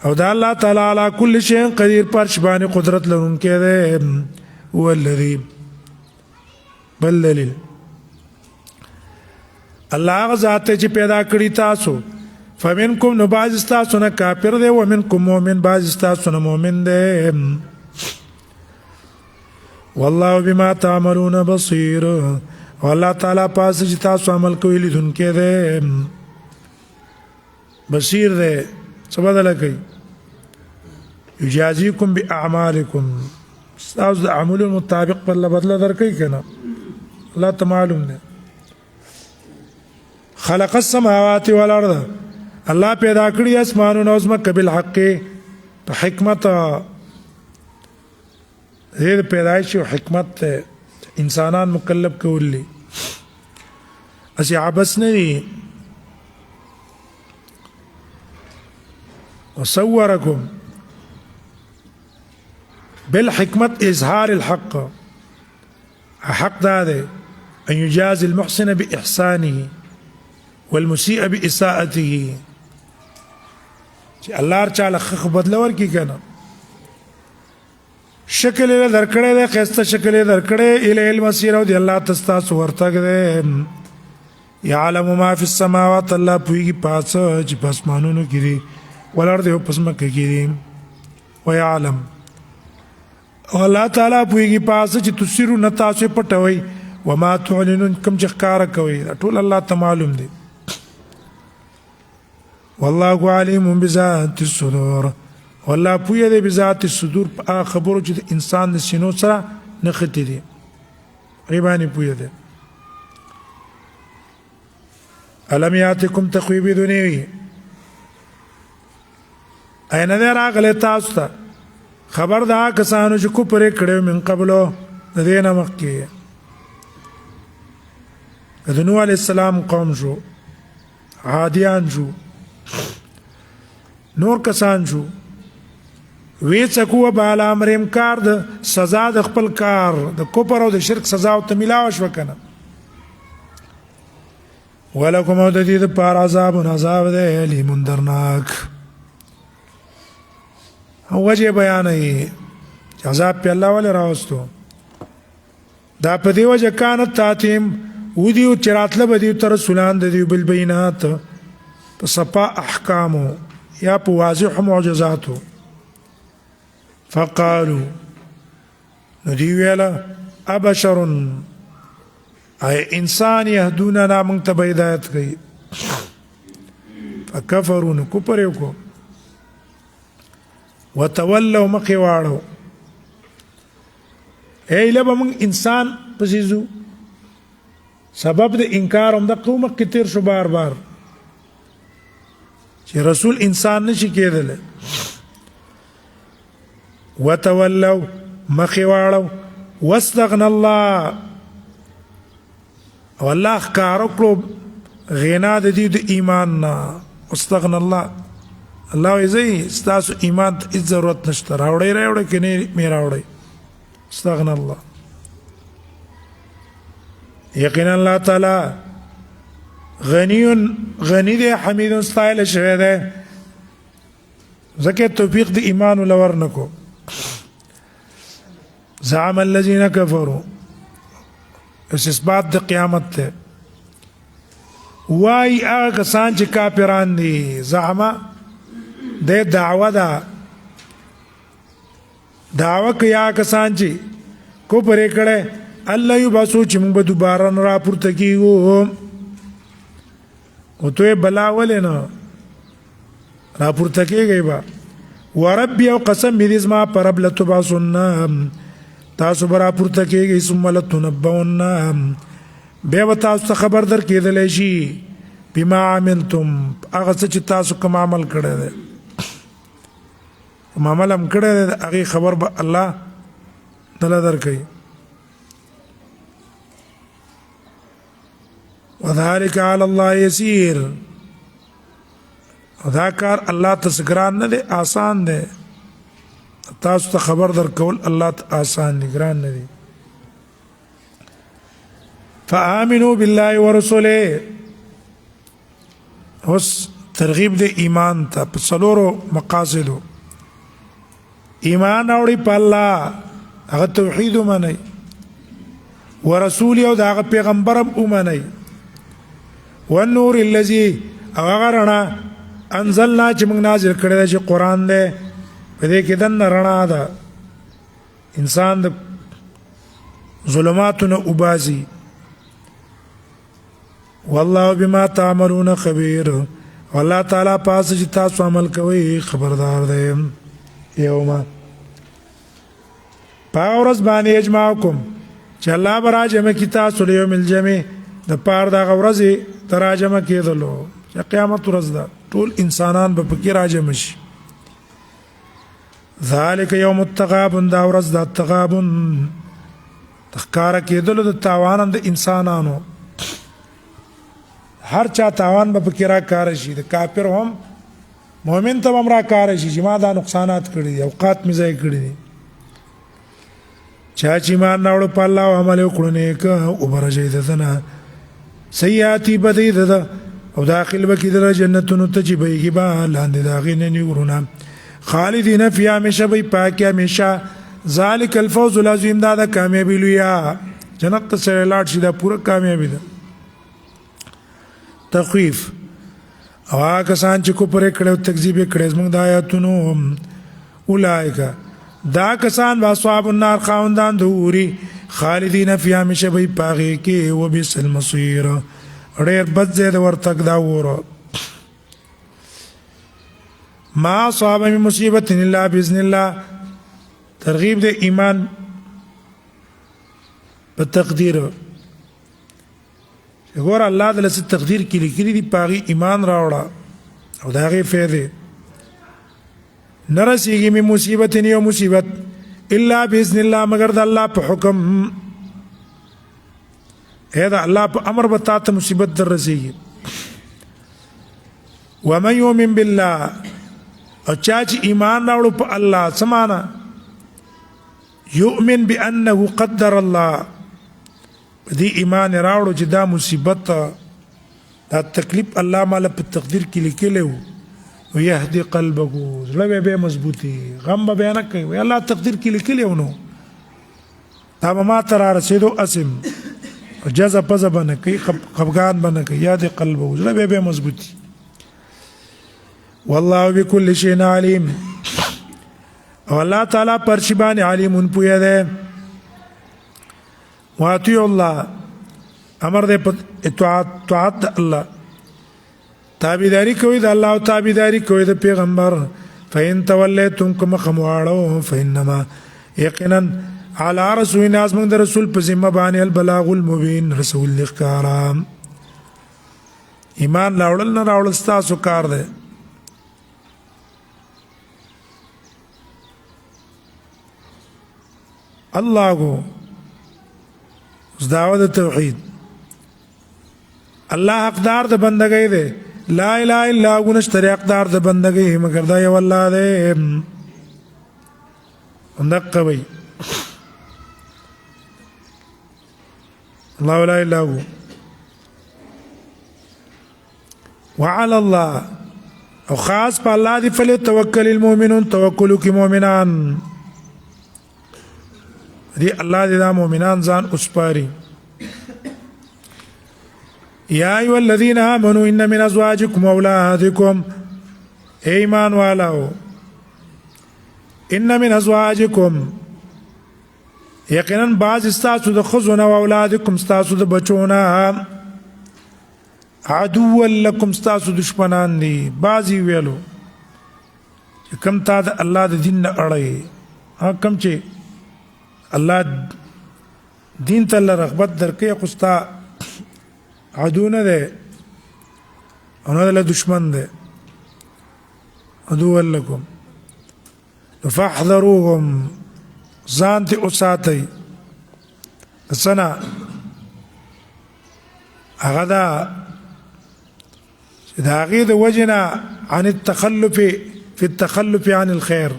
او دا الله تعالی علی کل شیء قدیر پر شبانی قدرت لرونکی دی. هو الذی بل دلیل الله هغه ذات چې پیدا کړی تاسو فمنکم نو بعض استاسو نه کافر دی ومنکم مؤمن بعض استاسو نه مؤمن دی. والله بما تعملون بصیر والله تعالی پاس چې تاسو عمل کوئ لیدونکی دی بصیر دی. څه بدله کوي یجازیکم باعمالکم تاسو د عملو مطابق بدله درکوي که نه الله ته معلوم دی. خلق السماوات والارض الله پیدا کړی اسمانونه او ځمکه بالحق په حکمت دې پیدایش او حکمت انسانان مکلف کولی اسی عبس نه دي. وصورکم بالحکمت اظهار الحق حق دا دی ان يجازي المحسن باحسانه والمسيء باساءته چې الله تعالی خخ بدل ورکی کنه شکل له درکړې ده خسته شکل درکړې ال المسير او دی الله تستا ورتګ ده. يعلم ما في السماوات الله پویږي پاس چې پسمانونو کې دي ولر دی پسمه کې دي. ويعلم الله تعالی پویږي پاس چې تسرو نتاسو پټوي وما تعلنون کوم چې ښکارا کوي ټول الله ته معلوم دی. والله عليم بذات الصدور والله پوی دی بذات الصدور په خبرو چې د انسان د سینو سره نښتې دي غیبانی پوی دی. الم یاتکم تخویب دنیوی اینه دی راغلی تاسو ته خبر دا کسانو چې کفر کړی من قبلو د دې نه مخکې د نوح علیه السلام قوم شو عادیان شو نور کسان شو وی څکو بالا امر امکار د سزا د خپل کار د کفر او د شرک سزا او ته ملاوه شو کنه. ولکم او د دې لپاره عذاب دی الیم درناک. وجه بیانوي عذاب په الله ولې راوستو دا په دې وجه کانت تاتیم ودی او چراتله بدی تر رسولان د دې بالبينات په صفا احکامو یا په واضح معجزاتو. فقالوا ندی ویلا ابشر ای انسان يهدوننا من ته هدایت کوي فكفروا کفر یو وتولوا مخي واړو ای لبه من انسان پسیزو سبب د انکار هم د قوم کې تیر شو بار بار چې رسول انسان نشي کېدل. وتولوا مخي واړو واستغنى الله والله ښکار کړو غنا د دې د ایمان نه. واستغنى الله الله یې ستاسو ایمان ته هیڅ ضرورت نشته راوړی کې نه مې راوړی. استغنى الله یقینا الله تعالی غنی دی حمید استایل شوی دی ځکه توفیق د ایمان ولور نکو. زعم الذين كفروا اثبات د قیامت ته وای هغه کسان چې کافران دي زعما د دعوه کیا کسان چې کو پرې کړه الله یو باسو چې موږ به دوباره نه راپورته کیږو او ته بلا ولنه راپورته کیږي با وربي او قسم دې زما پر رب لتبعثن تاسو برا پورته کیږي ثم لتنبؤن بیا به تاسو خبر در کېدلی شي بما عملتم هغه څه چې تاسو کوم عمل کړی دی کوم عمل هم کړی دی د هغې خبر به الله دله درکوي. وذلك على الله يسير دا کار الله ته ګران نه دی آسان دی. تاسو ته خبر درکول الله ته آسان دی ګران نه دی. فآمنوا بالله ورسوله اوس ترغیب د ایمان ته په څلورو مقاصدو. ایمان اوري په الله، هغه توحید ومني، ورسول او د هغه پیغمبر ومني، والنور الذي هغه رڼا انزلنا چې موږ نازل کړی دی چې قرآن دی، په دې کې دننه رڼا ده، انسان د ظلماتو نه وباسي. والله بما تعملون خبير، والله تعالی پاس چې تاسو عمل کوئ خبردار دی. یوم په ورځ باندې اجماعکم چې الله به راجمع کړي تاسو له یوم الجمع د پاره دغه ورځې ته راجمع کېدلو چې قیامت ورځ ده، ټول انسانان به پکې راجمع شي. ذالک یوم التغابن، دا ورځ د تغابن تخکاره کېدلو د تاوان د انسانانو، هر چا تاوان به پکې راکاره شي، د کافر هم مؤمن ته هم راکاره شي چې ما دا نقصانات کړي دي، اوقات مې ضایع کړي دي. چا چې ایمان راوړ په الله او عمل وکړو نیک او برجې ددنه سیئاتی بدی دده او داخل بکی در جنتونو ته چې بهږي به لاندې د هغې نه نیورونه خالدین فیها همیشه به پاکې همیشه. ذلک الفوز العظیم، دا د کامیابي لویه، جنت ته سړی لاړ شي دا پوره کامیابي ده. تخویف او هغه کسان چې کفر یې کړی او تکذیب یې کړی زموږ د آیاتونو، اولئک دا کسان به اصحاب النار خاوندان د اوري، خالدین فیها همیشه به په هغې کې، وبئس المصیر ډېر بد ځای د ورتګ دا وره. ما اصاب من مصیبت الا باذن الله، ترغیب د ایمان په تقدیر. ګوره الله د لسه تقدیر کې لیکلي دي، په هغې ایمان راوړه او د هغې فایدې. نه رسېږي من مصیبت یو مصیبت الا باذن الله، مگر د الله په حکم. دا الله په امر به تا ته مصیبت در رسېږي. ومن یؤمن بالله، او چا چې ایمان راوړو په الله، څه معنا؟ یؤمن بانه قدر الله، دې ایمان راوړو چې دا مصیبت دا تکلیف الله مالا په تقدیر کې لیکلی و، ويهدي قلبه زړه به مضبوطي، غم به نه کوي، وی الله تقدیر کې لیکلی و، نو دا به ما ته را رسېدو اسم جزا پزا به نه کوي، خفګان به نه کوي. یهدي قلبه زړه به مضبوطي. والله بكل شيء عليم، او الله تعالی پر شی باندې علیم پوهه ده. واطیع الله، امر دې په اطاعت الله، تابعداري کوي د الله او تابعداري کوي د پیغمبر. فإن توليتم كما خمواړو فإنما یقینا على رسولنا، از موږ د رسول په ذمه باندې البلاغ المبین، رسول لښکارا. ایمان راوړل نه راوړل ستاسو کار دی. الله کو دعوت توحید، الله حقدار د بندګۍ دی، لا اله الا هو نشته حقدار د بندګۍ مگر دا یو الله دی. اندقه وی الله لا اله الا هو. وعلى الله، او خاص په الله دی فلیتوکل المؤمنون، توکل کی مؤمنان دی الله دې دا مؤمنان ځان اسپاري. یا ایها الذین آمنوا ان من ازواجکم واولادکم، ایمان والاو، ان من ازواجکم یقینا بعض استاسو د خزونه او اولادکم استاسو د بچونه، عدو لکم استاسو دشمنان دي. بعضی ویلو چې کم تا د الله د دین نه اړی، کم چې الله دین ته رغبت درکې، خو ستا عدو نه دی او نه له دشمن دی. عدو لکم فاحذروهم، ځان ته وساتئ. سنه هغه دا چې د هغې د وجې نه عن التخلف فی التخلف عن الخیر،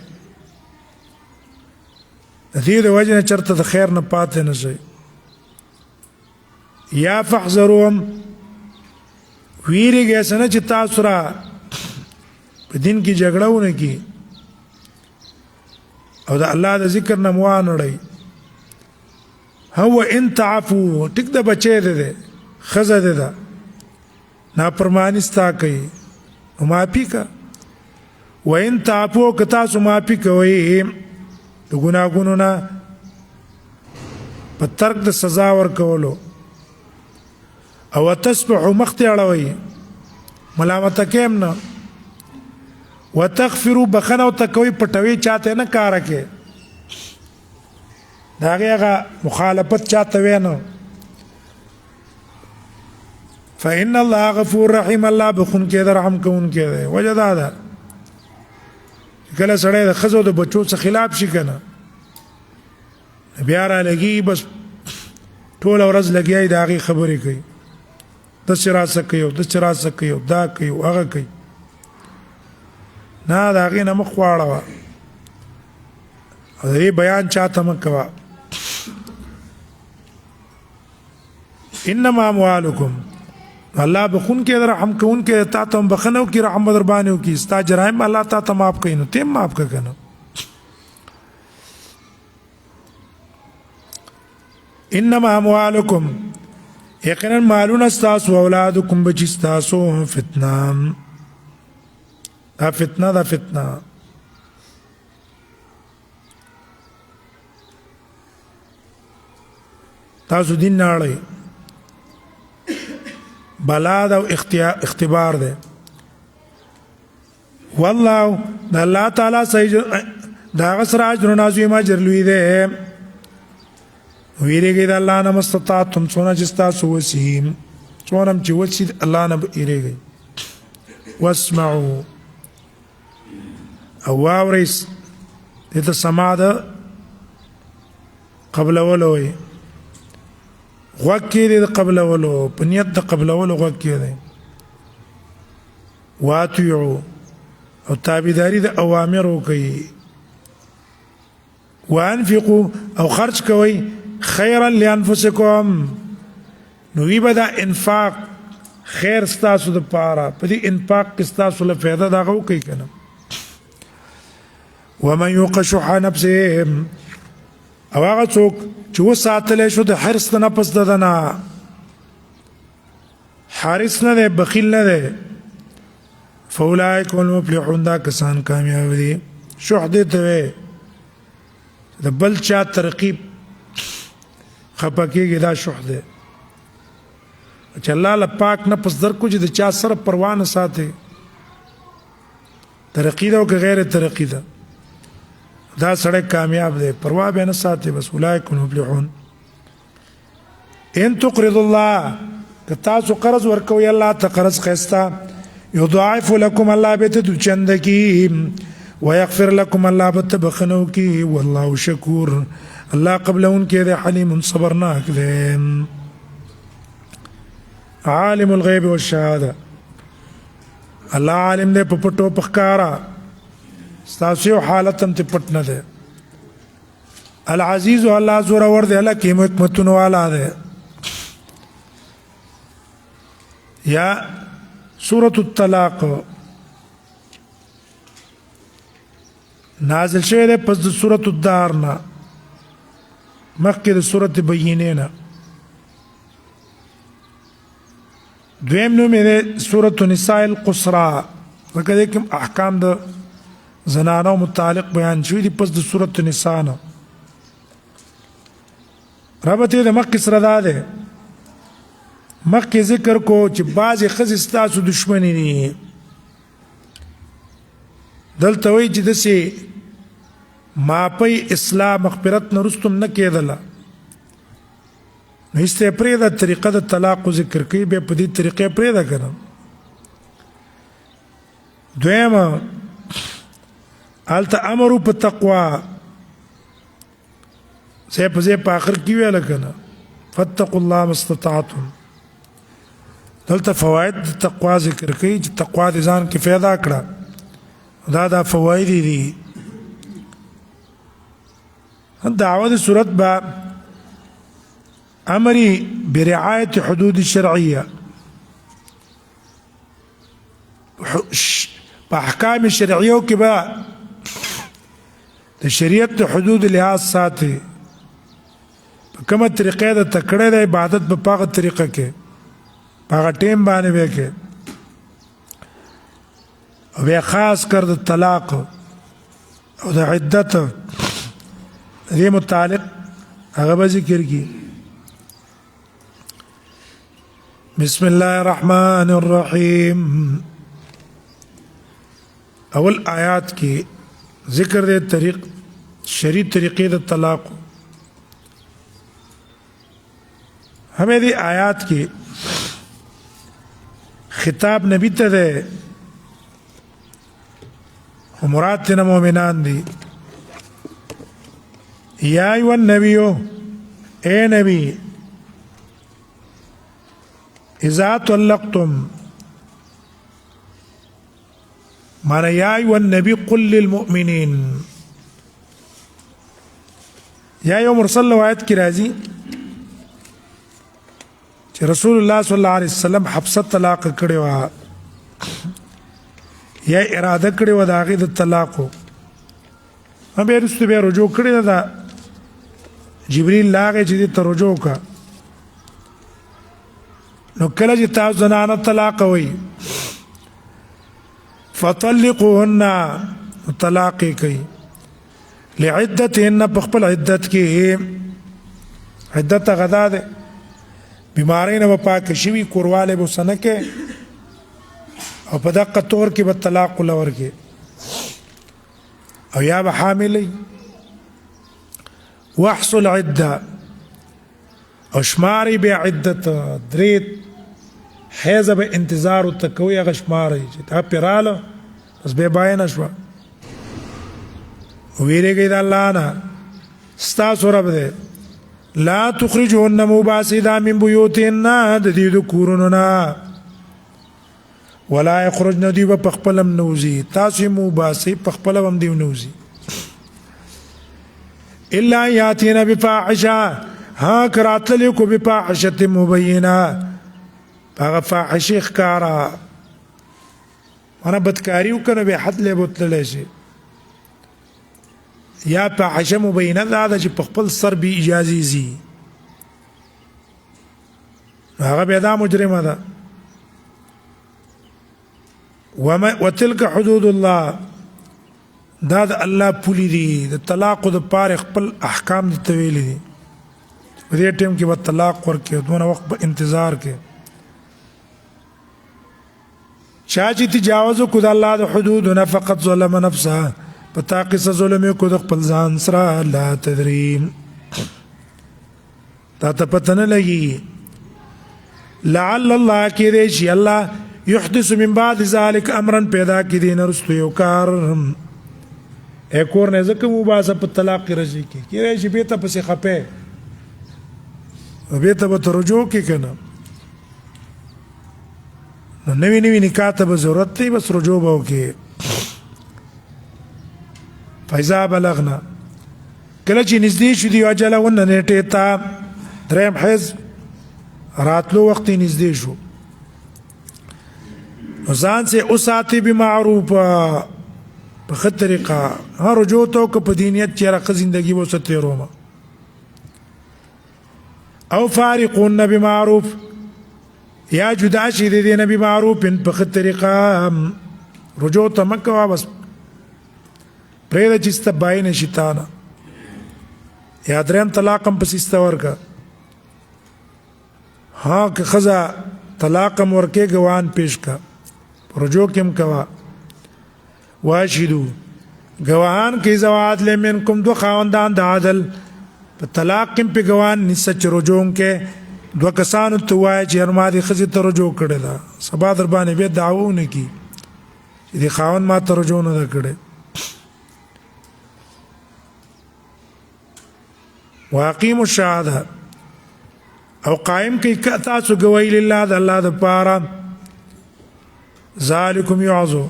د دې د وجې نه چېرته د خیر نه پاتې نه شئ. یا فاحذروهم، ویرېږئ څه نه چې تاسو را په دین کې جګړه ونه کی او د الله د ذکر نه مو وانړی هو ان تعفو ټیک د بچی ده خزه ده نافرمانی ستا کوي او معافي کا وان تعفو که تاسو معافي کوئ د ګناهونو نه په ترک د سزا ورکولو او تسبحوا مختی اړوي ملامت کېم نه وتغفروا بخنه او تکوي پټوي چاته نه کار کې دا هغه مخالفت چاته وینو فإن الله غفور رحيم الله بخون کې رحم کوون کې وجه دا کله سړی د خزو د بچو څخه خلاف شي کنه بیا را لګي بس ټول ورځ لګي دا غي خبرې کوي د شراسه کوي د شراسه کوي دا کوي هغه کوي نه دا غي نه مخ واړه او دې بیان چاته مکوا انما اموالکم الله بخون کې رحم کوون کې تا ته بخنو کې رحم در باندې کې ستا جرایم الله تا ته معاف کینو تیم معاف کنه انما اموالکم یقینا مالون استاسو اولادکم بچ استاسو فتنه دا فتنه تاسو دین نه اړئ بلا دا اختبار ده والله دا الله تعالی صحیح دا غسر اجر نازوی ما جرلوی ده ویریږي د الله نه مستطاعتم څونه چې تاسو وسیم څونه چې وسی الله نه ویریږي واسمعوا او واورس دته سما ده قبل ولوي غوکې دې قبل ولو پنیت د قبل ولو غوکې دې واتیعو او تابعداري د اوامرو کوي وانفقوا او خرج کوي خيرا لانفسكم نو وی بدا انفاق خیر ستاسو د پاره په دې انفاق کې ستاسو له فایده دا غو کوي کنه ومن يوق شح نفسه او هغه څوک چې وساتل شو د حرص نه پس ددنه حارس نه ده بخیل نه ده فاولئک المفلحون دا کسان کامیاب دي شح دې ته د بل چا ترقیب خپکیږي دا شح ده چې الله له پاک نه پس در کو چې د چا سره پروا نه ساتي ترقی ده او غیر ترقی ده دا سړی کامیاب دی پروا به نه ساتي بس اولئک المفلحون ان تقرض الله که تاسو قرض ورکوي الله ته قرض خستا يضاعف لكم الله به ته چند کی ويغفر لكم الله به بخنو کی والله شکور الله قبلون کې دی حلیم صبرناک دی عالم الغیب والشهاده الله عالم دی په پټو پخکارا ستاسو حالت هم ته پټ نه ده العزیز الله زور ور دی الله کې حکمتونه والا ده یا سورۃ الطلاق نازل شوه ده پس د سورۃ الدار نه مخکې د سورۃ بینه نه دویم نوم یې سورۃ النساء القصرى وکړه کوم احکام د زنانو متعلق بیان شوی دی پس د سورۃ النساء نه ربط د مخکې سره ده مخکې ذکر کو چې بعضې ښځې ستاسو دشمنې دي دلته وایي چې داسې ماپی اصلاح مغفرت نه رستم نه کېدله نو هیڅ ته یې پرېږده طریقه د طلاقو ذکر کوي بیا په دې طریقې پرېږده که نه دویمه هلته امر په تقوا ځای په ځای په آخر کې ویله که نه فاتقوا الله ما استطعتم دلته فواید د تقوا ذکر کوي چې تقوا د ځان کې پیدا کړه دا فواید دي دعوه د صورت با امری برعایت حدود الشرعیه په احکام شرعیو کې به د شریعت د حدود لحاظ ساتي په کومه طریقې د تکړه د عبادت په پاغه طریقه کې پاغه ټیم باندې وکړي او بیا خاص کر د طلاق او د عدت دې متعلق هغه به ذکر کی بسم الله الرحمن الرحیم اول آیات کې ذکر دے طریق شریع طریقے د طلاق ہمیں دی آیات کی خطاب نبی ته ده مراد تینا مومنان دی یا ایوہ النبیو اے نبی اذا طلقتم مانا یا ایوہ النبی قل للمؤمنین یا ایوہ مرسل روایت کی رازی چې رسول الله صلی الله علیه وسلم حفصه طلاق کړي وا یا اراده کړي و د هغې د طلاقو هم بیا وروسته بیا رجوع کړې ده جبریل لاغې چې دې ته رجوع کا نو کله چې تاسو زنانه طلاق وئ فطلقوهن طلاق کوي لعدتهن په خپل عدت کې عدت غدا ده بیماری نه پاک شوی کورواله به سنه کې او په دقه تور کې به طلاق لور کې او یا به حاملې واحصل عده او شماري به عدت دريت حیض به انتظار او تکوي غشماري چې تا پیراله بس به باینه شو ویریږي د الله نه ستاسو رب دې لا تخرجون مباسدا من بيوتهن د دې د کورونو نه ولا يخرجن دی په خپلم نوزي تاسو مباسي په خپلم دی نوزي الا ياتينا بفاحشه ها کراتل کو بفاحشه مبينه هغه فاحشه ښکارا انا بدکاری وکنه به حد له بوتل شي یا فاحشه مبینه ده چې په خپل سر به اجازه زی هغه به دا مجرمه ده وتلك حدود الله دا د الله پولی دي د طلاق د پاره خپل احکام د تویل دي په دې ټیم کې به طلاق ورکې دونه وخت په انتظار کې چا چې تجاوز کو د الله د حدود نه فقط ظلم نفسه پتا قصه ظلم کو د خپل ځان سره لا تدریم تا ته پته نه لګي لعل الله کې دې شي الله يحدث من بعد ذلك امرا پیدا کې دین رستو یو کار اکور نه زکه مباسه په طلاق رضی کې کېږي چې به ته پسې خپه به ته به رجوع کې کنه نو نوی نکاح ته به ضرورت دی بس رجوع به وکړي فاذا بلغنا کله چې نږدې شو دی اجلهن نیټه ته دریم حیض راتلو وخت نږدې شو ځان سے اوساتی بمعروف په ښه طریقه هر رجوع ته که په دینیت چې راخه زندگی وو ستې روما او فارقون بمعروف یا جدا شي د دې نبی معروف په ښه طریقه رجوع ته مکه بس پرې د چست باین شیطان یا دریم طلاق هم پس استورکا ها که خزا طلاق هم ورکه گوان پیش کا رجوع کم کوا واشهدو گواهان کی زوات لمنکم دو خاوندان د عدل په طلاق کم په گواهان نسچ رجوع کې دو کسانو ته وای چې هر ما دي خزي ته رجوع کړي دا سبا در باندې به دعوونه کی چې دی خاوند ما ته رجوع نه کړي واقیم الشهاده او قائم کی تاسو گواہی لله د الله د پاره ذالکم یعذو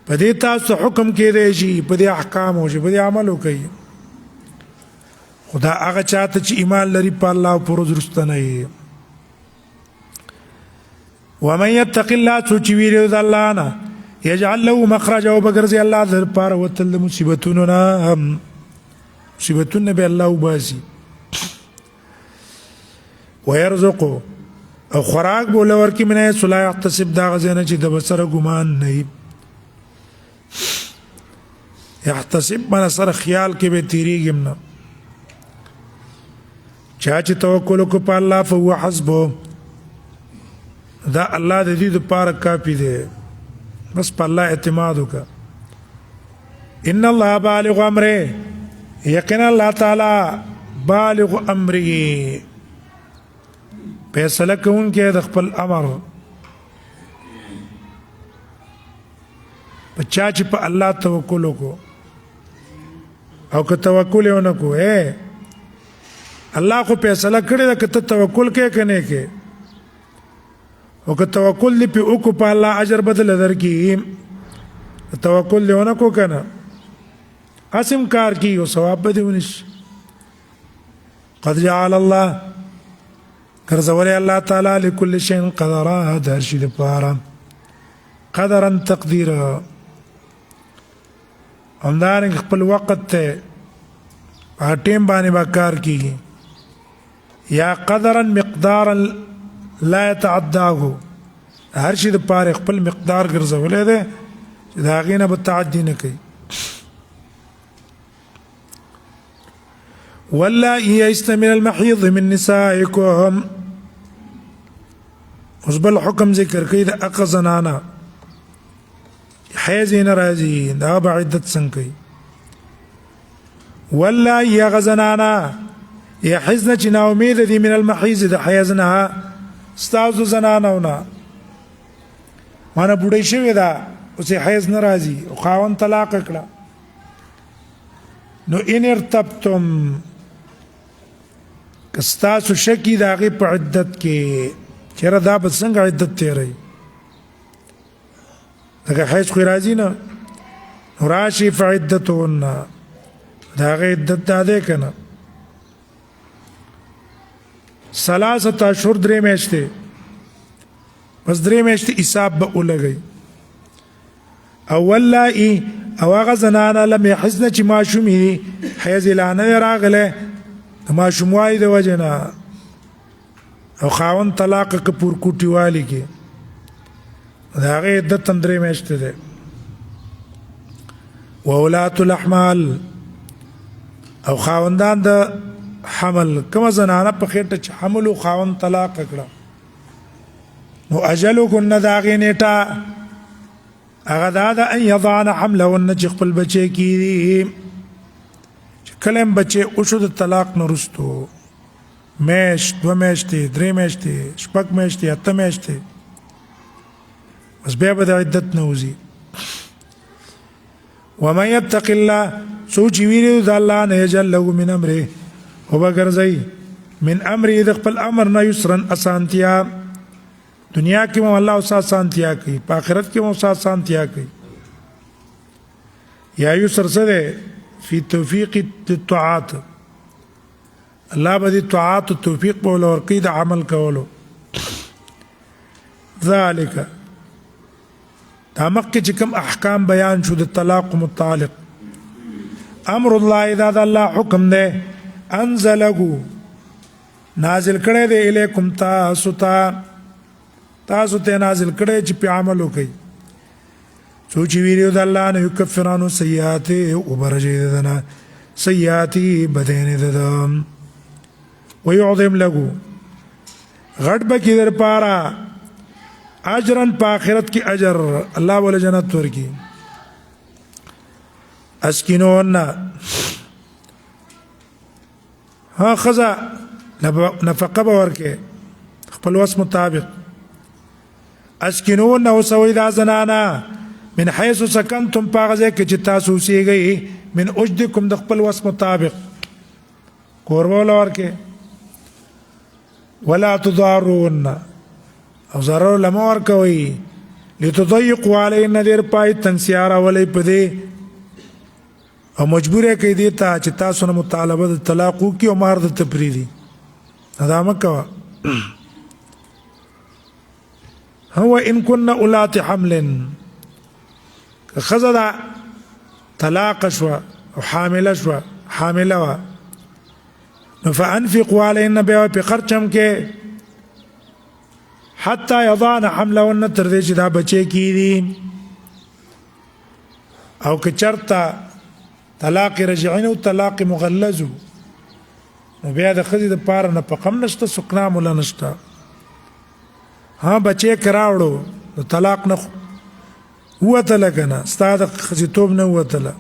پدې تاسو حکم کې دی شي پدې احکام او پدې عمل کوي خدا هغه چاته چې ایمان لري په الله او پر درستنه یې ومن يتق الله سوچ ویره د الله نه یجعل له مخرج او بګرځي الله در پاره وتل مصیبتونو نه مصیبتونه به الله وباسي ويرزقه او خوراک بوله ورکی منه سلا يحتسب دا غزنه چې د بسره ګمان نه يحتسب من سره خیال کې به تیریږم نه چا چې توکل کو په الله فهو حسبه دا الله د دې لپاره کافي دی بس په الله اعتماد وکړه ان الله بالغ امره یقینا الله تعالی بالغ امره فیصله کوونکی د خپل امر په چا چې په الله توکل وکړو او که توکل یې ونه کړو الله خو فیصله کړې ده که ته توکل کې که نه کې او که توکل دې پې وکړو په الله اجر بدله درکړي توکل دې ونه کړو که نه اسم کار کېږي او ثواب به دې ونشي قد جعل الله ګرځولی الله تعالی لكل شيء قدرا د هر شي دپاره قدرا تقدیره همدارنګه خپل وخت ته په ټیم باندې به کار کېږي یا قدرا مقدارا لا يتعداه هر شي دپاره خپل مقدار ګرځولی دی چې د هغې نه به تعدي نه کوي واللائي يئسن من المحيض من نسائكم اوس بل حکم ذکر کوي د هغه زنانه حیض یې نه راځي د هغه به عدت څنګه کوي واللائي هغه زنانه یحزن چې ناامیده دي من المحیض د حیض نه ستاسو زنانو نه مانه بوډۍ شوې ده اوس یې حیض نه راځي او خاوند طلاق کړه نو ان ارتبتم که ستاسو شکی د هغې په عدت کې چېره دا به څنګه عدت تېروي لکه حیض خو یې راځي نه نو راشي فعدتهن د هغې عدت دا دی که نه ثلاثه اشهر درې میاشتې بس درې میاشتې حساب به ولګئ او واللائي او هغه زنانه لم یحزن چې ماشوم یې حیض یې لا نه دی راغلی د ماشوموالي د وجې نه او خاوند طلاق که پورکوټي والي کې د هغې عدت هم درې میاشتې دی وولات الاحمال او خاوندان د حمل کومه زنانه په خېټه چې حمل و خاوند طلاق کړه نو اجلکن د هغې نیټه هغه دا ده ان یضعن حملهن چې خپل بچی کېږي چې کله هم بچی وشو د طلاق نه وروستو میاشت دوه میاشتې درې میاشتې شپږ میاشتې اته میاشتې بس بیا به د عدت نه وځي ومن یتق الله څوک چې ویرېږي د الله نه یجعل له من امره وبګرځي من امره د خپل امر نه یسرا اسانتیا دنیا کې مو الله اوسه اسانتیا کوي په آخرت کې مو اوسه اسانتیا کوي یا یسر سره فی توفیق الطاعات الله به دې طاعات او توفیق په ورکړي د عمل کولو ذالک دا مخکې چې کوم احکام بیان شو د طلاق متعلق امر الله اذا د الله حکم دی انزله نازل کړی دی الیکم تاسو ته نازل کړی چې په عمل وکړي څوک چې ویریو د الله نه یکفر عنه سیئات وبرجې دنه سیئات بدین ددم ويعظم له غټ بکی در پارا اجرن په آخرت کې اجر الله ول جنت ورکی اسکینون ها خزا نفقه ورکه خپل وس مطابق اسکینون او سوید زنانا من حيث سكنتم پاغه کې چې تاسو سیږئ من اجدکم د خپل وس مطابق کورول ورکه ولا تضارون او ضرر لما ورکوي لتضيقوا علينا دیر پای تنسیارا ولی پدې او مجبوره کوي دې ته چې تاسو نه مطالبه د طلاق کی او مہر د تفریدي ادا مکوا هو ان كنا اولات حمل که ښځه ده طلاق شوه او حامله شوه حامله وه نو فانفقوا علیهن بیا پې خرچ هم کې حتی یضعن حملهن تر دې چې دا بچی کېدي او که چرته طلاق رجعي او طلاق مغلظ نو بیا د ښځې دپاره نفقه هم نشته سکنا موله نشته ها بچی که راوړو نو طلاق نه ووتله که نه ستا د ښځېتوب نه ووتله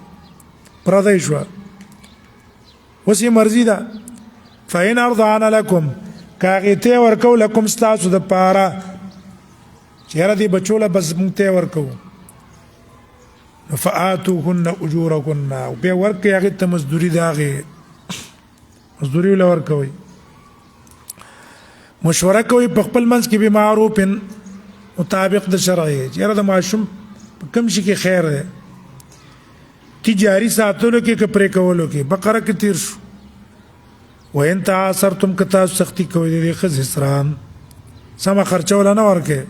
پردی شوه اوس یې مرضي ده فإن أرضعن لكم که هغې تی ورکو لکم ستاسو دپاره چې یاره دې بچو له بس مونږ تی ورکوو نو فآتوهن اجورهن او بیا ورکوئ هغې ته مزدوري د هغې مزدوري ورله ورکوئ مشوره کوئ په خپل منځ کې بمعروف مطابق د شرع چې یاره د ماشوم په کوم شي کې خیر دی تجاري ساتلو کې که پرې کولو کې بقره کې تیر شو وإن تعاصرتم که تاسو سختي کوئ د دې ښځې سره سمه خرچه وله نه ورکوې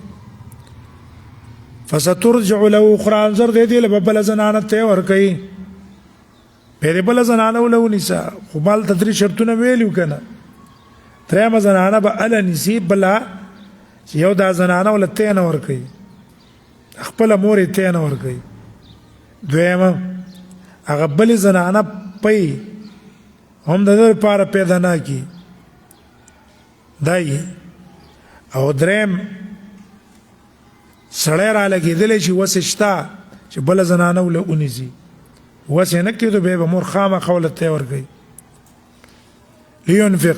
فسترجع له اخرى انظر دې دې له بله زنانه ته ورکوي بیا دې بله زنانه وله ونیسه خو مالته درې شرطونه ویلي وو که نه درېیمه زنانه به اله نیسي بله چې یو دا زنانه وله تی نه ورکوي خپله مور یې تی نه ورکوي دویمه هغه بلې زنانه پی هم د ده لپاره پیدا نه کړي دا او درېیم سړی را لګېدلی چې وس یې شته چې بله زنانه وله ونیسي وس یې نه کېدو بیا به مور خامخا وله تی ورکوي لینفق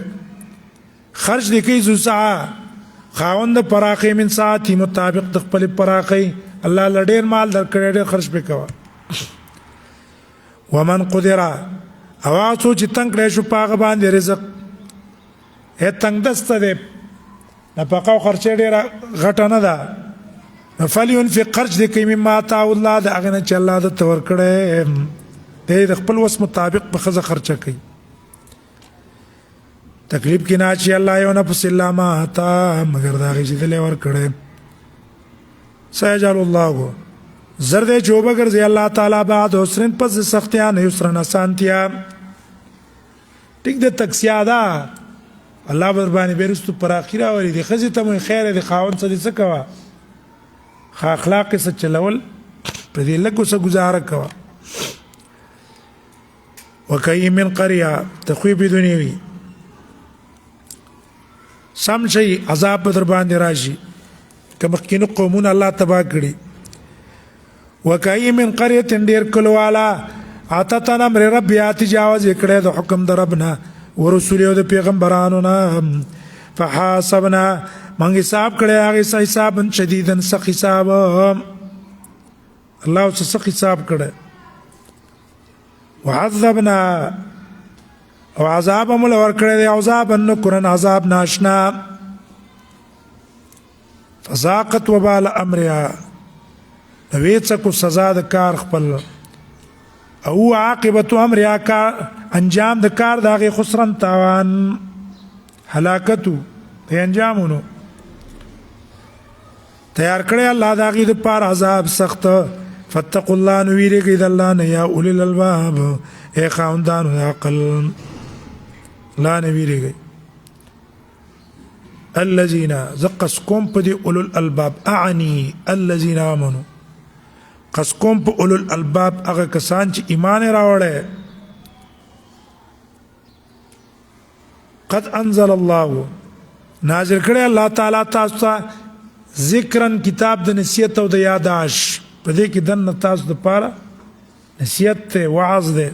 خرج دې کوي ذو سعه خاوند د پراخۍ من ساعتي مطابق د خپلې پراخۍ الله له ډېر مال درکړی ډېر خرج پرې کوه ومن قدر او هغه څوک چې تنګ کړی شو په هغه باندې رزق تنګ دسته دی نفقه او خرچه ډېره غټه نه ده نو فلینفق خرج دې کوي مما آتاه الله د هغې نه چې الله درته ورکړی دی د خپل وس مطابق په ښځه خرچه کوي تکلیف کې نه چې الله یو نفس الا ما آتا مګر د هغې چې دلی ورکړی سیجعل الله زر دې چې وبګرځي الله تعالی بعد عسرن پس د سختیا نه یسرن اسانتیا ټیک د تکسیا ده الله بر باندې بیرستو پر اخیره ولې د ښځې ته مو خیر د خاوند سره څه کوه ښه اخلاق یې څه چلول په دې لږو څه ګزاره کوه وکأي من قريه تخویب دنیوي سم شي عذاب در باندې راشي که مخکینو قومونه الله تباه کړي وکأي من قريه ډېر کلواله عتت عن امر ربها تجاوز کړی د حکم د ربنا ورسول او د پیغمبرانو نه فحاسبنا من حساب کړی هغه حساب شدیدن سخت حساب الله سخت حساب کړی وعذبنا او عذاب مول ور کړی دی عذاب نکرن عذاب ناشنا فذاقت وبال امرها نویڅ کو سزا د کار خپل او عاقبت امرها کار انجام د کار دغه خسرن تاوان هلاکتو په انجامونو تیار کړی الله دغه د پار عذاب سخت فتقوا الله نو ویریږي د الله نه یا اول الالباب اے خاوندانو عقل لا نه ویریږي الذين زقسكم بدي اولو الالباب اعني الذين امنوا قسكم په اولو الالباب هغه کسان چې ایمان راوړل قد انزل الله نازل کړی الله تعالی تاسو ته ذکرن کتاب د نصیحت او د یاداش په دې کې دنه تاسو د پاره نصیحت ته وعظ ده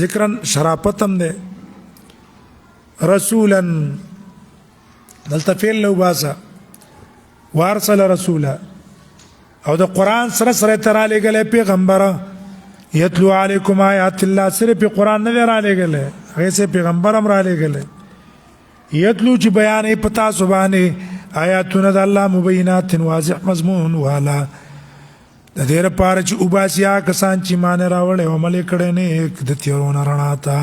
ذکرن شرافت هم ده رسولا دلته فعل لو باسا وارسل رسولا او د قران سره سره تر علی گله پیغمبر یتلو علیکم آیات الله سره په قران نه را لګله هغه سه پیغمبر هم را لګله یتلو چې بیان یې پتا سبحانه آیاتونه د الله مبینات واضح مضمون والا د دې لپاره چې وباسیا کسان چې مان راوړل او عمل کړي نه د تیرونه رڼا تا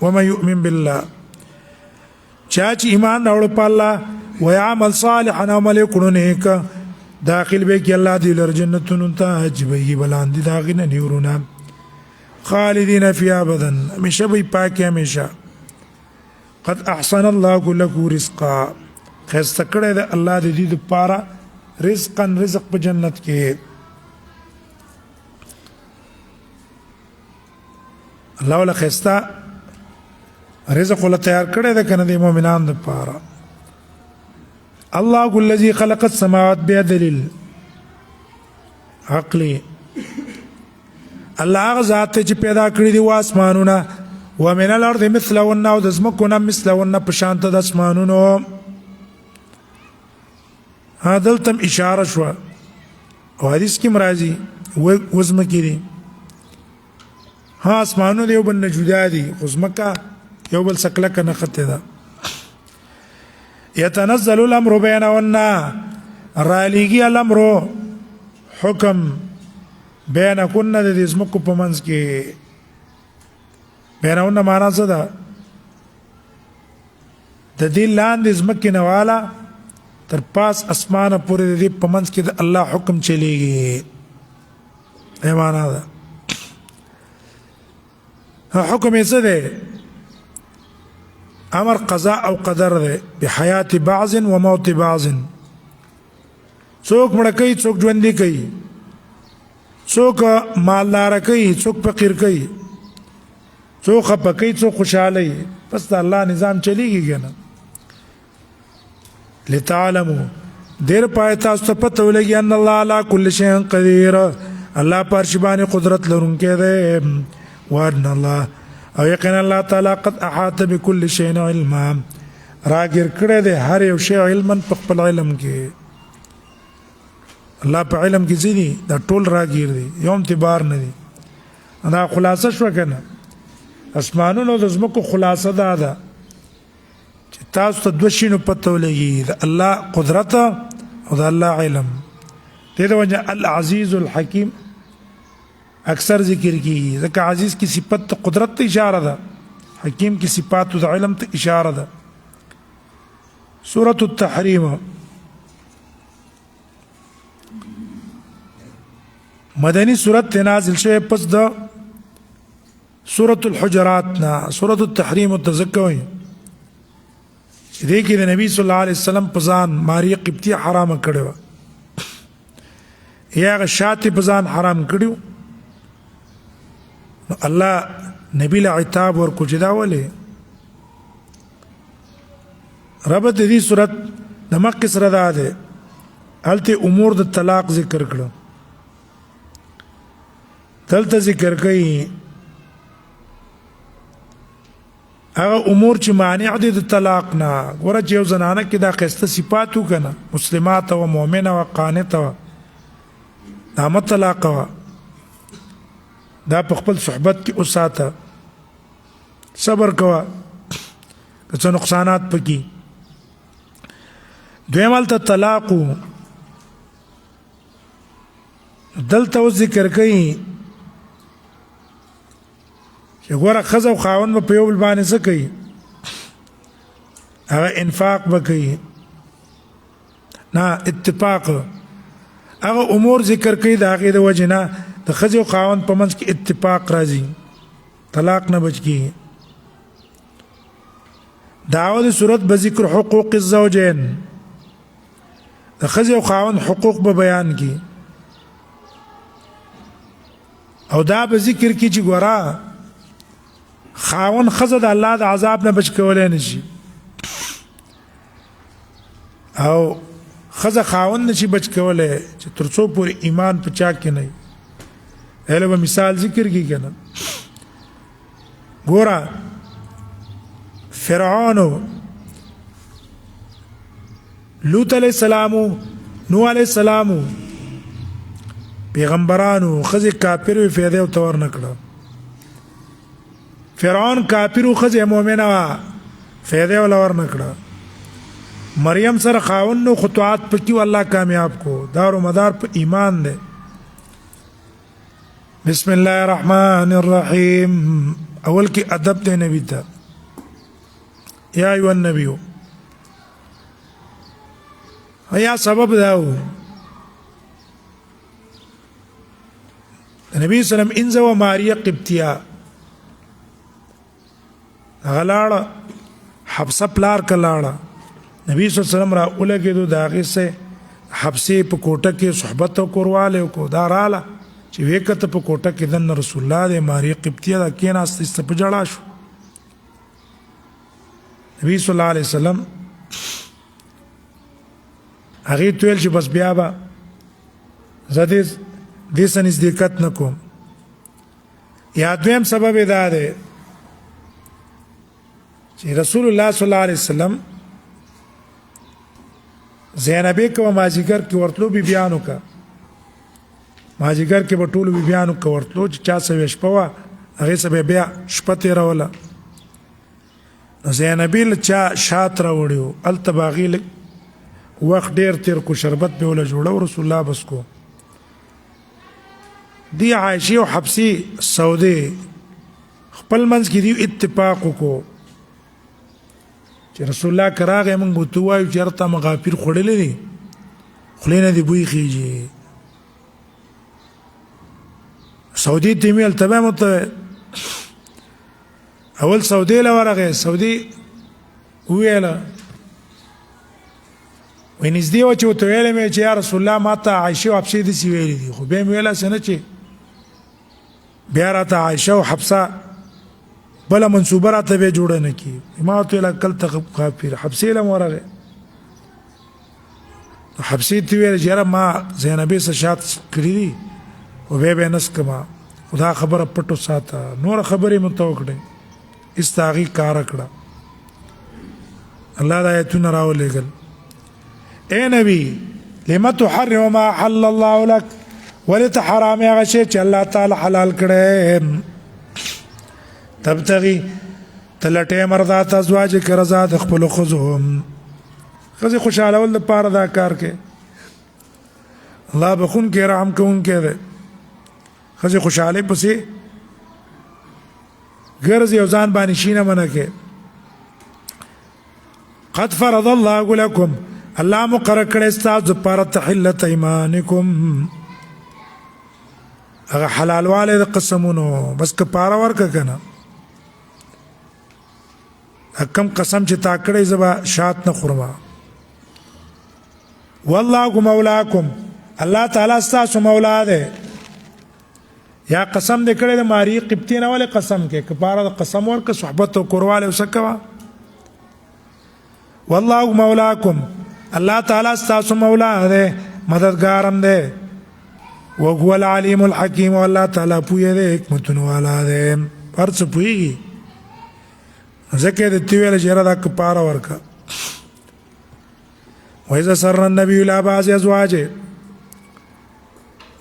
ومن يؤمن بالله چا چې ایمان راوړ په الله ويعمل صالحا عمل کړو نیک داخل به کې الله دې لر جنتونو ته چې به یې بلاندې د هغې نه نیورونه خالدین فیها ابدا همیشه به یې پاکې همیشه قد احسن الله له رزقا ښایسته کړی دی الله د دې دپاره رزقا رزق په جنت کې الله ولا ښایسته رزق ولا تیار کړی دی که نه د مؤمنانو دپاره الله الذي خلق السماوات بدلیل عقلی الله هغه ذات چې پیدا کړی دی واسمانونه ومن الارض مثلهن او د ځمکو نه مثلهن په شان د اسمانونو دلته اشاره شوه او حدیث کې راځي وځمکې دي اسمانونه د یو بل نه جدا دي خو ځمکه یو بل څه کلکه نښتې ده يتنزل الامر بينهن رالیږي الامر حکم بینکن د دې ځمکو په منځ کې بینهن معنا څه ده د دې لاندې ځمکې نه والا تر پاس اسمانه پورې د دې په منځ کې د الله حکم چلیږي ای معنا ده حکم یې څه دی امر قضاء او قدر دی بحیات بعض و موت بعض څوک مړه کوي څوک ژوندي کوي څوک مالداره کوي څوک فقیر کوي څوک خفه کوي څوک خوشحاله پس د الله نظام چلیږي که نه لتعلموا دیر پای تاسو ته پته ولګي ان الله علی کل شیء قدیر الله پر شی باندې قدرت لرونکی دی وان الله او یقینا الله تعالی قد احاط بكل شيء علما راګر کړی دی هر یو شی علما په خپل علم کې الله په علم کې ځینی دا ټول راګیر دی یو اعتبار نه دی دا خلاصه شو کنه اسمانونو د ځمکو خلاصه ده چې تاسو ته دوه شینو پته ولګي د الله قدرت او د الله علم دې د وجه العزیز الحکیم اکثر ذکر کی ځکه عزیز کی صفت قدرت ته اشاره ده حکیم کی صفات د علم ته اشاره ده سورۃ التحریم مدنی سورۃ نازل شوه پس د سورۃ الحجرات نا سورۃ التحریم تذکوي دې کې د نبی صلی الله علیه وسلم په ځان ماریه قبطیه حرام کړو یا شاته په ځان حرام کړو الله نبی له عتاب ورکو چې دا ولې رب دې صورت د مکه سره ده هلته امور د طلاق ذکر کړو دلته ذکر کوي هغه امور چې مانع دي د طلاق نه ګوره چې یو زنانه کې دا خسته صفات وکنه مسلمات او مؤمنه او قانته او نامه طلاق دا په خپل صحبت کې اوساته صبر کوه که څه نقصانات پکې دویم هلته طلاق دلته ذکر کوي چې ګوره ښځه او خاوند به په یو بل باندې څه کوي هغه انفاق به کوي نه اتفاق هغه امور ذکر کوي د هغې د وجې نه د ښځې او خاوند په منځ کې اتفاق راځي طلاق نه بچ کېږي دعوه د صورت به ذکر حقوق الزوجین د ښځې او خاوند حقوق به بیان کړي او دا به ذکر کړي چې ګوره خاوند ښځه د الله د عذاب نه بچ کولی نه شي او ښځه خاوند نه شي بچ کولی چې تر څو پورې ایمان په چا کې نه وي هله به مثال ذکر کړي که نه ګوره فرعون لوط علیه السلام نوح علیه السلام پیغمبرانو ښځې کافر وي فایده ورته ورنه کړه فرعون کافر و ښځې مؤمنه وه فایده یې وله ورنه کړه مریم سره خاوند نو خطوات پکې و الله کامیاب کو دار و مدار په ایمان دی بسم الله الرحمن الرحیم اول کې ادب دی نبی ته یا ایوه النبیو یا سبب داو نبی سلام انزه و ماریه قبطیه هغه لاړه حبسه پلار که لاړه نبی صلی الله علیه وسلم را ولګېدو د هغې سه حبسې په کوټه کې صحبت او کوروالی وکړو دا راله چې ویې کته په کوټه کې دننه رسول الله دی ماریه قبطیه ده کېناسته ایسته په ژړا شو نبی صلی الله علیه وسلم هغې ته ویل چې بس بیا به زه دې څه نزدېکت نه کوم یا دویم سبب یې دا دی چې رسول الله صلی الله علیه وسلم زینبې که به مازدیګر کې ورتلو بیبیانو که مازدیګر کې به ټولو بیبیانو که ورتلو چې چا سوې شپه وه هغې څه به بیا شپه تېروله نو زینبې له چا شات راوړي وو هلته به هغې لږ وخت ډېر تېر کو شربت به وله جوړه رسول الله بس کو دی عایشې او حبسې سودې خپل منځ کې دی اتفاق وکړو چې رسول الله که راغی موږ به ورته ووایو چې هر تا مغافیر خوړلی دي خولې نه دې بوی خیږي سعودي ته مې هلته به یې ورته اول سعودي له ورغی سعودي وویله وایي نږدې وه چې ورته ویلی مې چې یا رسول الله ما ته عایشې او حبسې داسې ویلي دي خو بیا مې ویل هسې نه چې بیا راته عایشه او حبسه بله منصوبه راته بیا جوړه نه کړي ما ورته ویل کلته غافر حبسې له م ورغی نو حبسې ته ویل چې یاره ما زینبې څه شات کړي دي خو بیا به یې نس کړمه خو دا خبره پټ وساته نوره خبرې مې ورته وکړې هېڅ د هغې کاره کړه الله دا آیتونه راولېږل اے نبی لم تحرم ما حل الله لك ولت حرام هغه شی چې الله تعالی حلال کړی تبتغي تلټې مرضات ازواجک رضا د خپلو ښځو ښځې خوشحالول دپاره دا کار کې الله بخونکی رحم کوونکی دی ښځې خوشحالۍ پسې ګرځي او ځان باندې شي نه منع کې قد فرض الله لكم الله مقرر کړی ستاسو دپاره تحلت ایمانکم هغه حلالوالی د قسمونو بس کفاره ورکړه که نه کم قسم چې تا کړی زه به شات نه خورم والله مولاکم الله تعالی ستاسو مولا دی یا قسم دې کړی د ماری قبطي نه ولې قسم کې کفاره د قسم ورکړه صحبت او کوروالی وسه کوه والله مولاکم الله تعالی ستاسو مولا دی مددګارم دی وهو العلیم الحکیم والله تعالی پوهه دی حکمتونه والا دی هر څه پوهېږي ځکه یې درته ویله چې یاره دا کفاره ورکړه وإذا سر النبي إلى بعض أزواجه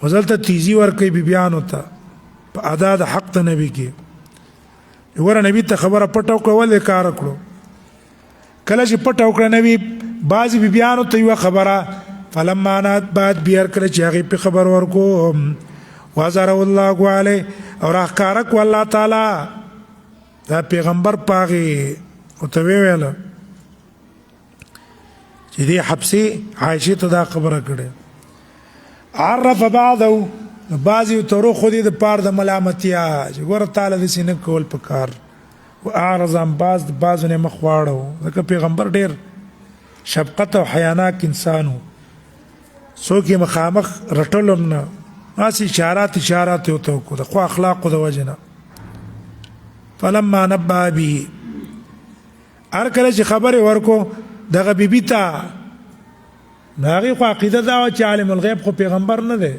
وزلته تیزی ورکوي بیبیانو ته په ادا د حق ته نبي کې وګوره نبي ته خبره پټه وکړه ولې کار وکړو کله چې پټه وکړه نبي بعضې بیبیانو ته یوه خبره فلما نات بعد بیا کله چې هغې پې خبر ورکو وظهره الله علیه او راښکاره کړو الله تعالی دا پیغمبر په هغې ورته ویویله چې دې حبسې عایشې ته دا خبره کړې عرف بعضه بعضې ورته روښودې دپاره د ملامتیا چې ګوره تاله داسې نه کول په کار و اعرض عن بعض د بعضو نه مخ واړو ځکه پیغمبر ډېر شفقت او حیاناک انسان و څوک یې مخامخ رټل هم نه هسې اشارات یې ورته وکړو د ښو اخلاقو د وجې نه فلما نبه به هر کله چې خبرې ورکو دغه بیبي ته د هغې خو عقیده دا وه چې عالم الغیب خو پیغمبر نه دی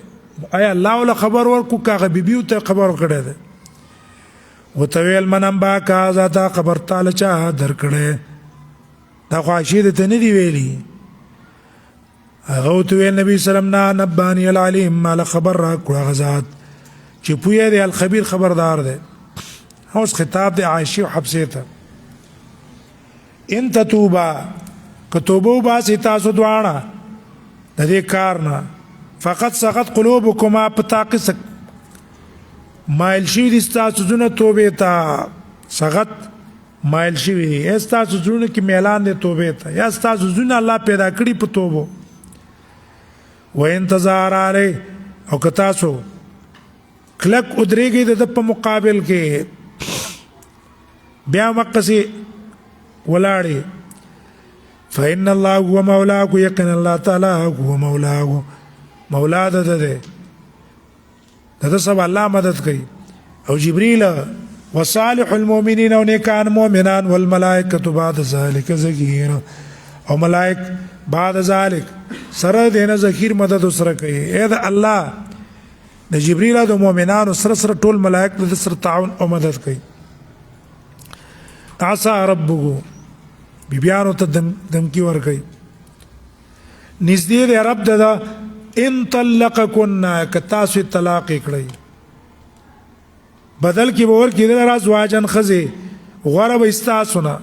آیا الله وله خبر ورکړو که هغه بیبي ورته خبر ورکړی دی ورته ویل من انباک هذا دا خبر تاله چا درکړی دا خو عایشې درته نه دي ویلي هغه ورته ویل نبي سلم نه نباني العلیم ماله خبر راکړو هغه ذات چې پوهه دی الخبیر خبردار دی اوس خطاب دی عایشې او حبسې ته ان تتوبا که توبه وباسئ تاسو دواړه د دې کار نه فقط سقط قلوبکما په طاقت مایل شوي دي ستاسو زړونه توبې ته سقط مایل شوي دي یا ستاسو زړونه کې میلان دی توبې ته یا ستاسو زړونه الله پیدا کړي په توبو و انتظار علی او که تاسو کلک ادریږي د په مقابل کې بیا مقصي ولاړې فإن الله هو مولاك يقين الله تعالی هو مولاك مولا ده سب الله مدد کوي او جبريل وصالح المؤمنين او نیکان مؤمنان والملائکه بعد ذلك ظهیر او ملائک بعد ذلك سره دینه ذخیر مدد سره کوي اے د الله د جبريل او مؤمنانو سره ټول ملائک د سره تعاون او مدد کوي عسى ربه بیانو ته دمکی ور کوي نږدې دی رب د ان طلقكن کتاسو طلاق کړی بدل کی باور کی در ازواجن خزی غره به استاسنا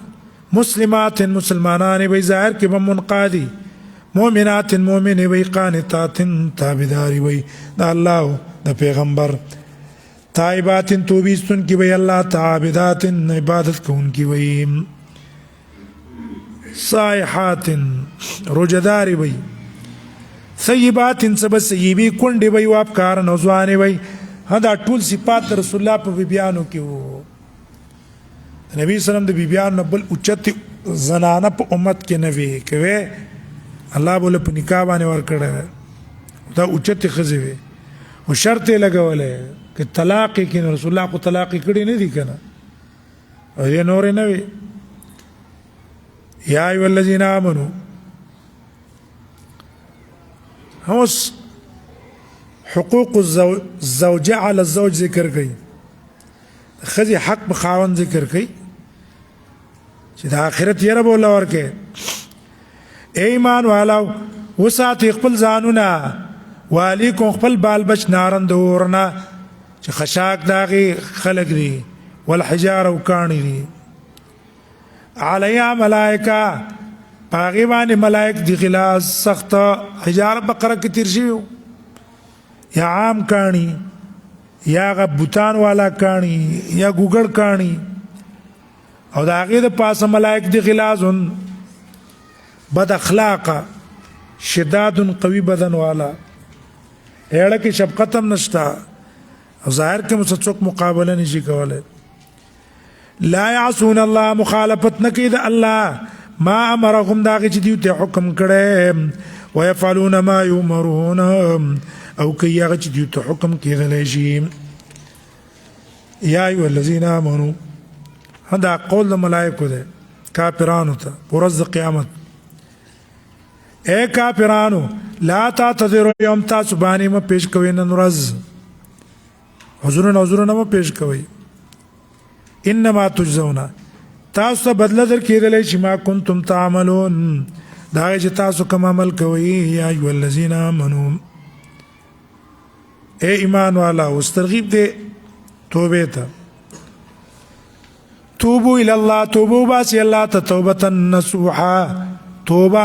مسلمات مسلمانان به ظاهر کی منقادی مؤمنات مؤمنه به قانتات تابعداري به د الله د پیغمبر تائبات توبیستن کی به الله تابعدات عبادت کون کی وی صائحات رجدار به سیبات سب سیبی کونډي به واپکار نوځوانه به دا ټول صفات رسول الله په بیانو کې وو نبی سلام د بیانو بل اوچت زنانه په امت کې نه وی کوي الله بوله په نکاح باندې ور کړه دا اوچت خزي وي او شرط لګولې ک طلاق کې رسول الله کو طلاق کړي نه دي کنه او یې نور نه وي یا ایو الذین آمنو اوس حقوق الزوجه على الزوج ذکر کړي خزي حق بخاون ذکر کړي چې د آخرت یې رب الله ورکه ایمان والو وسات خپل ځانونه والیکم خپل بال بچ نارند ورنا چې خشاک داغي خلق دي والحجاره وکانی دي علیا ملائکه پاغي باندې ملائک دي غلاظ سخت حجاره بقره کې ترشیو یا عام کانی یا بوتان والا کانی یا ګوګړ کانی او دا هغه د پاسه ملائک دي غلاظن بد اخلاق شداد قوي بدن والا اړه کې شفقت هم نشتا او ظاهر کې مسڅوک مقابله نشي کولای لا يعصون الله مخالفت نکید الله ما امرهم داغه چې دیو ته حکم کړي ويفعلون ما يؤمرون او کوي هغه چې دیو ته حکم کېدلی شي یا ایو الذین آمنوا دا قول د ملائکو ده کافرانو ته ورځ د قیامت اے کافرانو لا تعتذروا یوم تاسو باندې ما پیش کوي نن ورځ حضورنا ما پیش کوي انما تجزون تاسو بدله در کېدلی شي ما کنتم تعملون دا چې تاسو کوم عمل کوي یا ایو الذین آمنوا اے ایمان والا واسترغب دے توبه ته توبو الى الله توبو باسی الله ته توبه نصوحا توبه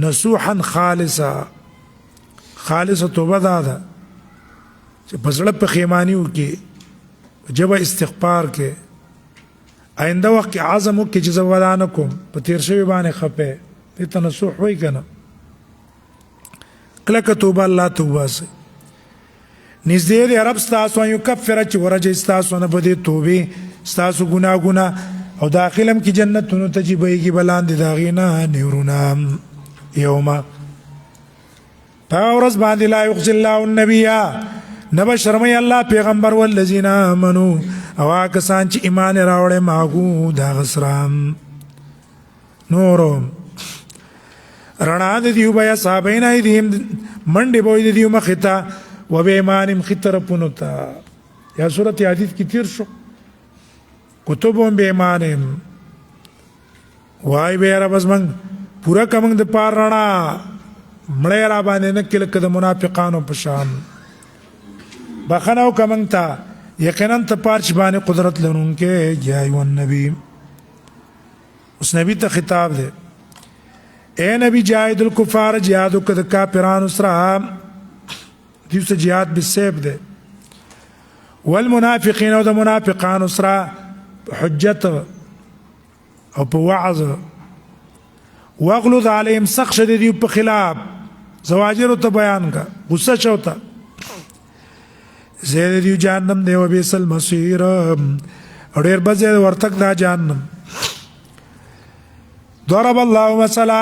نصوحا خالصه توبه ده چې پسړه په خیمانیو کې جب استغفار کې آینده وخت عزم کې چې زوالانه کوم په تیر شوی باندې خپه ته نصوح وای کنه کله توبه الله توبه سي نږدې دی رب ستاسو یو کفر چې ورجه ستاسو نه بده توبه ستاسو ګناګونه او داخلم کې جنتونو ته چې بهږي بلاندې داغینا نورنا یوما پاورز باندې لا یخزي الله النبي نبا شرمي الله پیغمبر والذین آمنوا او کسان چې ایمان راوړې ماغو دا غسرام نورو رڼا د دیو بیا صاحبین ایدیم منډه بوې د دیو مختا و به ایمانم خطر پونتا یا سورۃ حدیث کی تیر شو کتبهم به ایمانم وای به رب زمنګ پورا کوم د پار رڼا مړې را باندې نه کله کده منافقانو په شان بخنو کوم تا یقینا ته پارچ باندې قدرت لرونکې یا ایو نبی اس نبی ته خطاب ده اے نبی جاهد الکفار جهاد کد کافرانو سره دیو سه جهاد بالسيف ده والمنافقين او د منافقانو سره حجت او په وعظ واغلظ عليهم سخش دیو په خلاف زواجر ته بیان کا غصه چوتا زید دیو جهنم دی و بیس المصیر او ډیر بد ځای ورتګ دا جهنم. ضرب الله مثلا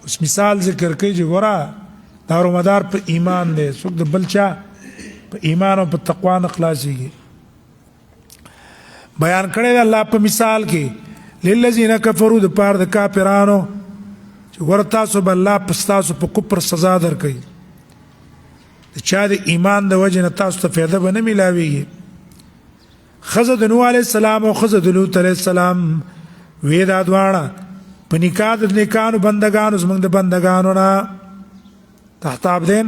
اوس مثال ذکر کوي چې ګوره دارومدار په ایمان دی، څوک د بل چا په ایمان او په تقوا نه خلاصېږي. بیان کړی دی الله په مثال کې للذین کفروا د پاره د کافرانو چې ګوره تاسو به الله په ستاسو په کفر سزا درکوي، د چا د ایمان د وجې نه تاسو ته فایده به نه میلاویږي. ښځه د نوح علیه السلام او ښځه د لوط علیه السلام وې دا دواړه په نکاح د نیکانو بندګانو زموږ د بندګانو نه تحت عبدین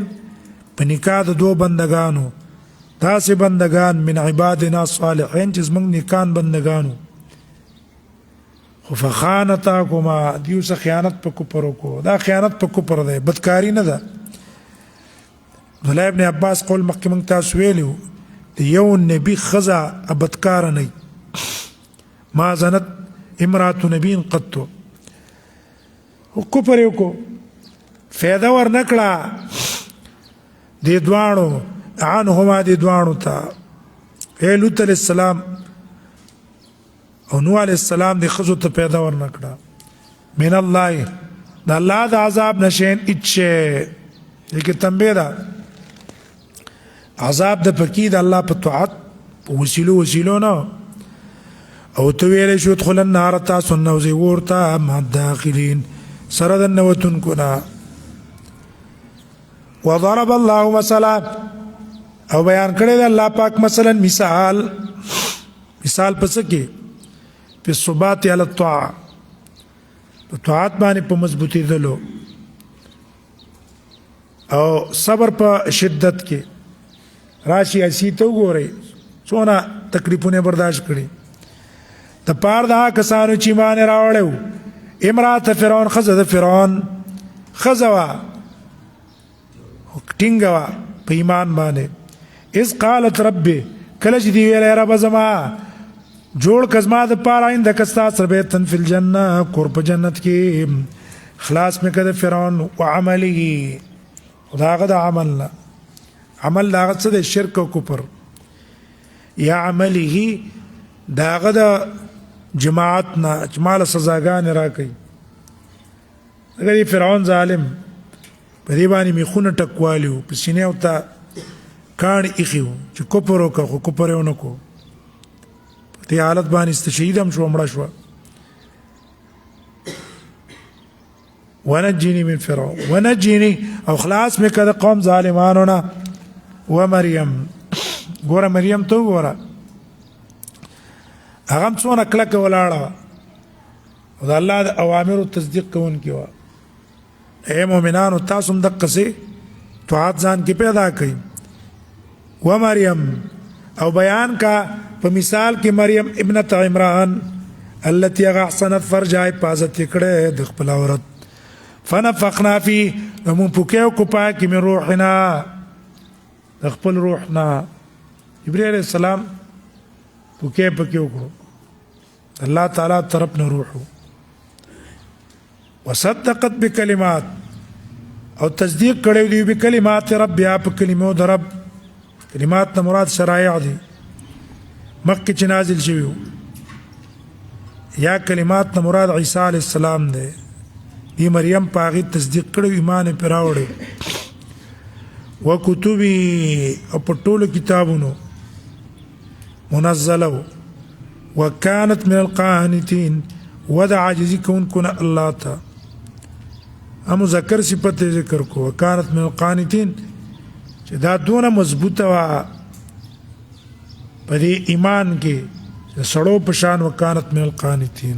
په نکاح د دو بندګانو داسې بندګان من عبادنا الصالحین چې زموږ نیکان بندګانو خو فخانتاکما دیو څه خیانت په کفر وکړو. دا خیانت په کفر دی، بدکاری نه ده. عبدالله ابن عباس قول مخکې موږ تاسو ویلو د یو نبي ښځه بدکاره نه ما زنت امرأة نبي قط کفر یې وکړو، فایده ورنه کړه دې دواړو عنهما دې دواړو ته لوط علیه السلام او نوح علیه السلام دې ښځو ته فایده ورنه کړه. من الله د الله د عذاب نه شین هېڅ شی کې تنبیه ده. عذاب د پکې د الله په طاعت په وسیلو نه او ته ویلی شو ادخل النار تاسو ننوځئ اور ته مع الداخلین سره د ننوتونکو نه. وضرب الله مثلا او بیان کړی دی الله پاک مثلا مثال په څه کې په ثبات علی الطاعه په طاعت باندې په مضبوطېدلو او صبر په شدت کې. راشي اسی ته وګورئ څونه تکلیفونه برداشت کړي د پاره دا کسانو چې ایمان راوړی وو. امرأة فرعون ښځه د فرعون ښځه وه ټینګه وه په ایمان باندې. اذ قالت ربي کله چې دی ویلی ربه زما جوړ که زما دپاره عندک ستا سره بیتن فی الجنه کور په جنت کې خلاص مې که د فرعون وعمله د هغه د عمل نه عمل د هغه څه دی شرک او کفر یا عمله د هغه د جماعت نه چې ماله سزاګانې راکوي. اگر فرعون ظالم په دې باندې میخونه ټکوالي وو په سینې ورته کاڼي ایښي وو چې کفر وکړه خو کفر یې ونه کړو. په دې حالت باندې استشهید هم شوه مړه شوه. ونجني من فرعون ونجني او خلاص مې که د قوم ظالمانو نه. ومریم ګوره مریم ته وګوره هغه هم څونه کلکه ولاړه وه او د الله د اوامرو تصدیق کوونکې وه. ای مؤمنانو تاسو هم دقسې طاعت ځان کې پیدا کړئ. ومریم او بیان کا په مثال کې مریم ابنة عمران التي هغه احسنت فرجها حفاظت یې کړی د خپل عورت. فنفخنا فيه ومون پوکې وکړو پای کې من روحنا د خپل روح نه. جبرئیل علیه السلام پوکې پکې وکړو الله تعالی طرف نه روح وصدقت بکلمات او تصدیق کړی دی بکلمات ربها په کلمو د رب. کلمات نه مراد شرایع دي مخکې چې نازل شوي یا کلمات نه مراد عیسی علیه السلام دی. دی مریم په هغې تصدیق کړی ایمان یې پرې راوړی. وکتبی او په ټولو کتابونو منزله وکانت من القانتین و د عاجزي کوونکو نه الله ته مذکر صفت ذکر کو. وکانت من القانتین چې دا دونه مضبوطه وه په دې ایمان کې سړو په شان. وکانت من القانتین